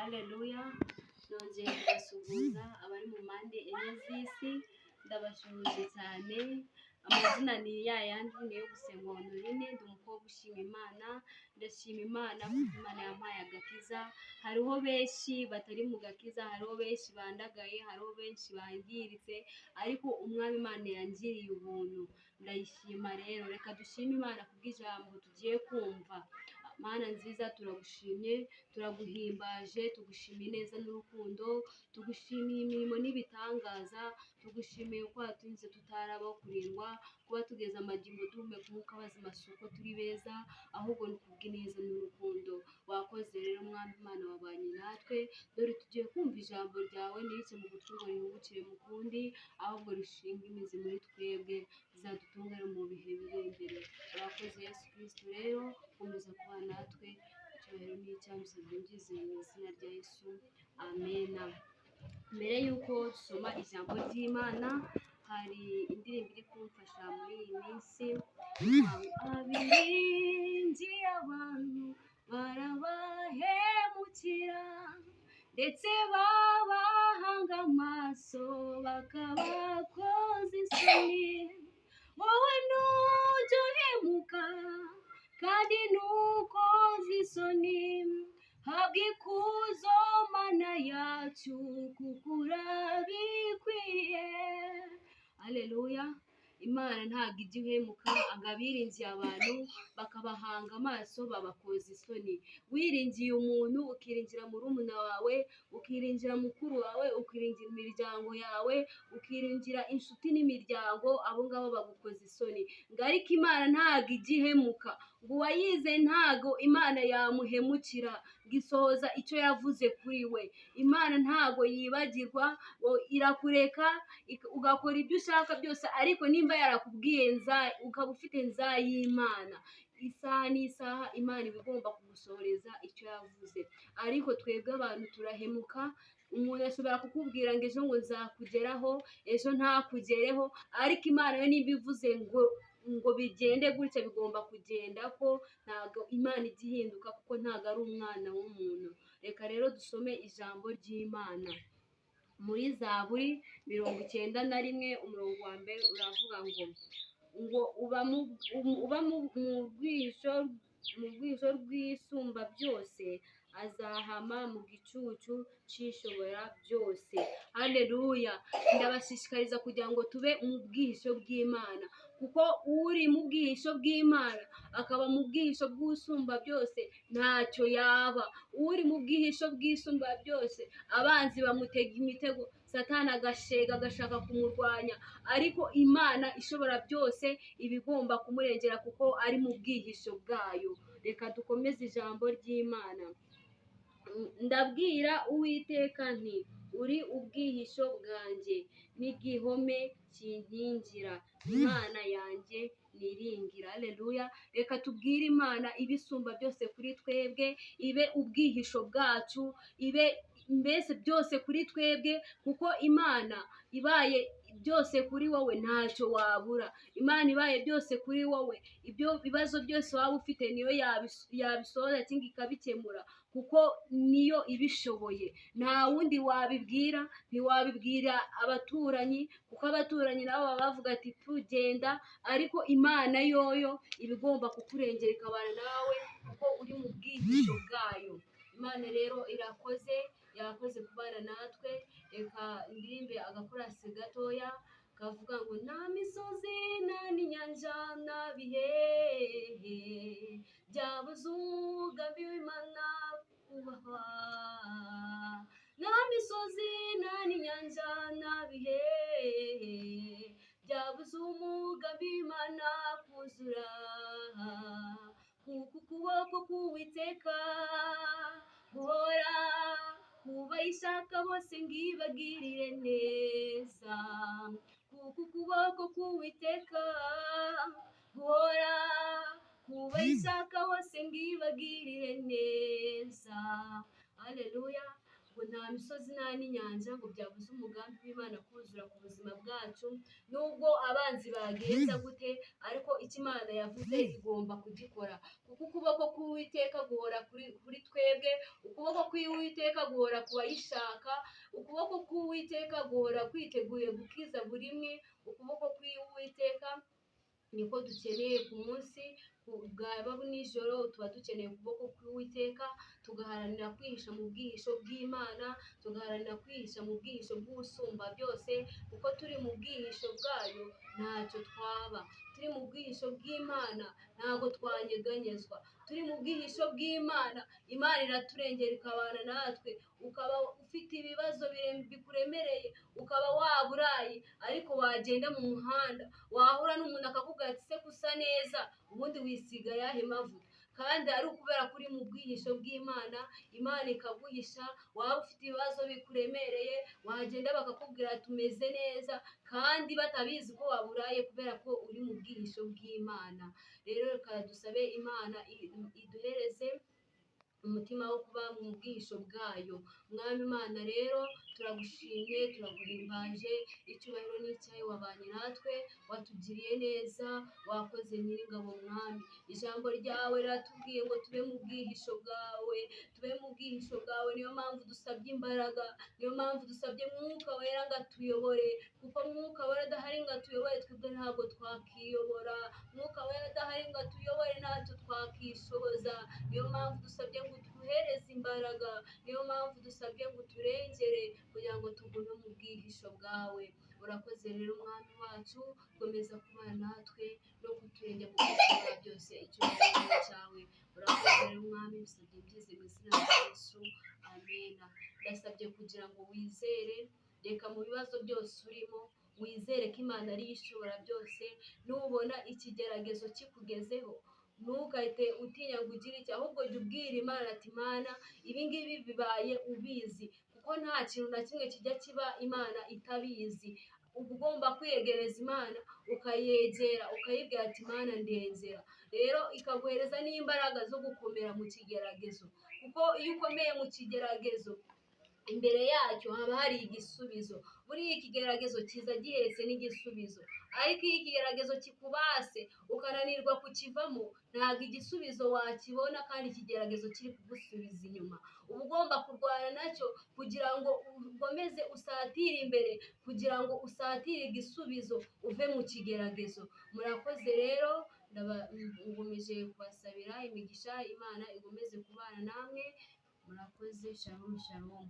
Aleluya, nongeye kubasuhuza abari mu mpande enye z'isi, ndabashuhuje cyane. Amazina ni ya yandi, ni yo gusenga honorine. Ndi umukobwa ushima Imana, ndashima Imana kuko Imana yampaye agakiza. Hariho benshi batari mu gakiza, hariho benshi bandagaye, hariho benshi bangiritse, ariko umwami Imana yangiriye ubuntu, ndayishima. Rero reka dushime Imana kubw'ijambo tugiye kumva. Mana nziza, turagushimye, turaguhimbaje, tugushimiye neza n'urukundo, tugushimiye imirimo n'ibitangaza, tugushimiye ko watunze tutarabaho kurindwa, kuba tugeze amagingo duhumeka umwuka w'abazima, si uko turi beza, ahubwo ni kubw'ineza n'urukundo. Wakoze rero mwami Imana, wabanye natwe, dore tugiye kumva ijambo ryawe, ntirice mu gutwi ngo rihubukire mu kundi, ahubwo rishinga imizi muri twebwe, rizadutunga mu bihe biri imbere. Urakoze Yesu Kristo, rero komeza kuba natwe, icyubahiro ni icyawe, bisabye byizeye mu izina rya Yesu, amena. Mbere y'uko dusoma ijambo ry'Imana, hari indirimbo iri kumfasha muri iyi minsi, abiringiye abantu barabahemukira, ndetse babahanga amaso bakabakoza isoni. Wowe ntujya uhemuka kandi ntukoze isoni, habwa ikuzo Mana yacu kuko urabikwiye. Aleluya. Imana ntabwo ijya ihemuka, ngo abiringiye abantu bakabahanga amaso babakoza isoni. Wiringiye umuntu, ukiringira murumuna wawe, ukiringira mukuru wawe, ukiringira imiryango yawe, ukiringira inshuti n'imiryango, abo ngabo bagukoza isoni. Ngo ariko Imana ntabwo ijya ihemuka, ngo uwayizeye ntabwo Imana yamuhemukira, ngo isohoza icyo yavuze kuri we. Imana ntabwo yibagirwa, irakureka ugakora ibyo ushaka byose, ariko nimba yarakubwiye ukaba ufite y'Imana, isaha n'isaha Imana iba igomba kugusohoreza icyo yavuze. Ariko twebwe abantu turahemuka, umuntu ashobora kukubwira ngo ejo ngo nzakugeraho, ejo ntakugereho, ariko Imana yo nimba ivuze ngo bigende gutya bigomba kugenda, ko ntabwo Imana ijya ihinduka, kuko ntabwo ari umwana w'umuntu. Reka rero dusome ijambo ry'Imana muri Zaburi 91 umurongo wa mbere, uravuga ngo uba mu bwisho rw'isumba byose, azahama mu gicucu cy'ishobora byose. Haleluya. Ndabashishikariza kugira ngo tube mu bwihisho bw'Imana, kuko uri mu bwihisho bw'Imana akaba mu bwihisho bw'usumba byose ntacyo yaba. Uri mu bwihisho bw'isumba byose, abanzi bamutega imitego, Satani agashega agashaka kumurwanya, ariko Imana ishobora byose iba igomba kumurengera, kuko ari mu bwihisho bwayo. Reka dukomeze ijambo ry'Imana. Ndabwira Uwiteka nti, uri ubwihisho bwanjye n'igihome kinkingira, Imana yanjye niringira. Aleluya. Reka tubwire Imana ibisumba byose kuri twebwe, ibe ubwihisho bwacu, ibe mbese byose kuri twebwe, kuko Imana ibaye byose kuri wowe ntacyo wabura. Imana ibaye byose kuri wowe, ibyo bibazo byose waba ufite niyo yabisohoza cyangwa ikabikemura, kuko niyo ibishoboye. Nta wundi wabibwira, ntiwabibwira abaturanyi, kuko abaturanyi nabo baba bavuga ati tugenda, ariko Imana yoyo iba igomba kukurengera ikabana nawe, kuko uri mu bwihisho bwayo. Imana rero yakoze kubana natwe. Reka ndirimbe agakorasi gatoya kavuga ngo nta misozi nta n'inyanja nta bihehe byabuze umugambi w'Imana kubahwa. Nta misozi nta n'inyanja nta bihehe byabuze umugambi w'Imana kuzura, kuko ukuboko k'Uwiteka guhora kubayishaka bose ngo ibagirire neza, kuko ukuboko k'Uwiteka guhora kubayishaka bose ngo ibagirire neza. Aleluya. Ngo nta misozi nta n'inyanja ngo byabuze umugambi w'Imana kuzura ku buzima bwacu, nubwo abanzi bagenza gute, ariko icyo Imana yavuze igomba kugikora, kuko ukuboko k'Uwiteka guhora kuri twebwe, ukuboko k'Uwiteka guhora ku bayishaka, ukuboko k'Uwiteka guhora kwiteguye gukiza buri umwe, ukuboko k'Uwiteka niko dukeneye ku munsi bwaba nijoro, tuba dukeneye ukuboko k'Uwiteka, tugaharanira kwihisha mu bwihisho bw'Imana, tugaharanira kwihisha mu bwihisho bw'Usumba byose, kuko turi mu bwihisho bwayo ntacyo twaba, turi mu bwihisho bw'Imana ntabwo twanyeganyezwa, turi mu bwihisho bw'Imana, Imana iraturengera ikabana natwe, ukaba ufite ibibazo bikuremereye, ukaba waburaye, ariko wagenda mu muhanda wahura n'umuntu akakubwira ati se gusa neza, ubundi wisiga ayahe mavuta, kandi ari ukubera ko uri mu bwihisho bw'Imana, Imana ikaguhisha. Waba ufite ibibazo bikuremereye, wagenda bakakubwira ati umeze neza, kandi batabizi ko waburaye kubera ko uri mu bwihisho bw'Imana. Rero reka dusabe Imana iduhereze umutima wo kuba mu bwihisho bwayo. Mwami Imana rero turagushimye, turaguhimbaje, icyubahiro n'icyawe, wabanye natwe, watugiriye neza, wakoze Nyiringabo Mwami. Ijambo ryawe riratubwiye ngo tube mu bwihisho bwawe, tube mu bwihisho bwawe, niyo mpamvu dusabye imbaraga, niyo mpamvu dusabye Mwuka Wera ngo atuyobore, kuko Mwuka Wera adahari ngo atuyobore twebwe ntabwo twakiyobora, Mwuka Wera adahari ngo atuyobore ntacyo twakishoboza, niyo mpamvu dusabye ngo uduhereze imbaraga, niyo mpamvu dusabye ngo uturengere kugira ngo tugume mu bwihisho bwawe. Urakoze rero Mwami wacu, komeza kubana natwe no kuturengera mu bwihisho byose, icyubahiro cyawe. Urakoze rero Mwami, bisabye byize mu izina rya Yesu, amena. Ndasabye kugira ngo wizere, reka mu bibazo byose urimo wizere ko Imana ariyo ishobora byose. Nubona ikigeragezo kikugezeho, ntugahite utinya ngo ugire icyo, ahubwo jya ubwira Imana ati Mana, ibi ngibi bibaye ubizi, kuko nta kintu na kimwe kijya kiba Imana itabizi. Uba ugomba kwiyegereza Imana, ukayegera, ukayibwira ati Mana ndengera. Rero ikaguhereza n'imbaraga zo gukomera mu kigeragezo, kuko iyo ukomeye mu kigeragezo, imbere yacyo haba hari igisubizo. Buriya ikigeragezo kiza gihetse n'igisubizo, ariko iyo ikigeragezo kikubase ukananirwa kukivamo, ntabwo igisubizo wakibona kandi ikigeragezo kiri kugusubiza inyuma. Uba ugomba kurwana nacyo kugira ngo ukomeze usatire imbere, kugira ngo usatire igisubizo uve mu kigeragezo. Murakoze rero, nkomeje kubasabira imigisha, Imana igomeze kubana namwe. Murakoze, shalom shalom.